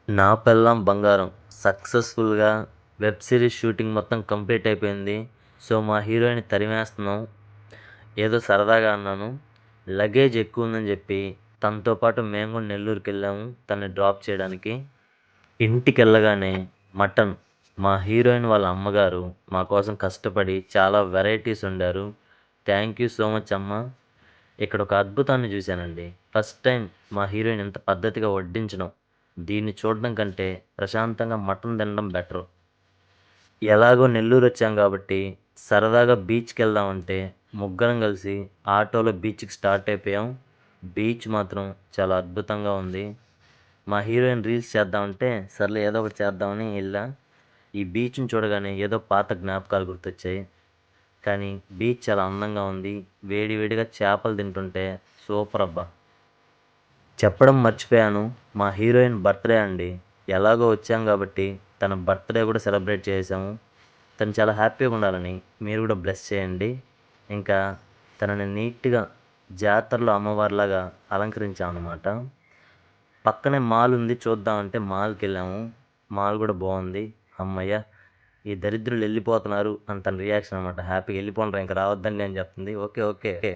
నా పెళ్ళాం బంగారం సక్సెస్‌ఫుల్‌గా వెబ్ సిరీస్ షూటింగ్ మొత్తం కంప్లీట్ అయిపోయింది. సో, మా హీరోయిన్‌ని తరిమేస్తున్నాం. ఏదో సరదాగా అన్నాను. లగేజ్ ఎక్కువుందని జెప్పి తనతో పాటు మేము గూడా నెల్లూరుకెళ్ళాము తనని డ్రాప్ చేయడానికి. ఇంటికెళ్ళగానే మటన్ మా హీరోయిన్ వాళ్ళ అమ్మగారు మా కోసం కష్టపడి చాలా వెరైటీస్ వండారు. థ్యాంక్ యూ సో మచ్ అమ్మ. ఇక్కడొక అద్భుతాన్ని జూశానండి. ఫస్ట్ టైమ్ మా హీరోయిన్ ఇంత పద్ధతిగా వడ్డించడం. దీన్ని చూడడం కంటే ప్రశాంతంగా మటన్ తినడం బెటరు. ఎలాగో నెల్లూరొచ్చాం గాబట్టి, సరదాగా బీచ్‌కెళ్దామంటే, ముగ్గురం కలిసి ఆటోలో బీచ్‌కి స్టార్ట్ అయిపోయాం. బీచ్ మాత్రం చాలా అద్భుతంగా ఉంది. మా హీరోయిన్ రీల్స్ చేద్దామంటే, సర్లే ఏదో ఒకటి చేద్దామని ఎళ్ళా. ఈ బీచ్‌ని చూడగానే ఏదో పాత జ్ఞాపకాలు గుర్తొచ్చాయి. కానీ బీచ్ చాలా అందంగా ఉంది. వేడి వేడిగా చేపలు తింటుంటే సూపరబ్బా! చెప్పడం మర్చిపోయాను. మా హీరోయిన్ బర్త్‌డే అండి. ఎలాగో వచ్చాం గాబట్టి, తన బర్త్‌డే గూడా సెలబ్రేట్ చేసేసాము. తను చాలా హ్యాపీగా ఉండాలని మీరు గూడా బ్లెస్ చేయండి. ఇంకా తనని నీట్‌గా జాతరలో అమ్మవారిలాగా అలంకరించామనమాట. పక్కనే మాల్ ఉంది చూద్దామంటే మాల్‌కెళ్ళాము. మాల్ గూడా బావుంది. హమ్మయ్య! ఈ దరిద్రులు ఎళ్ళిపోతున్నారు అని తన రియాక్షన్ అనమాట. హ్యాపీగా ఎళ్ళిపోండ్రా ఇంక రావద్దండి అని చెప్తుంది. ఓకే. ఓకే.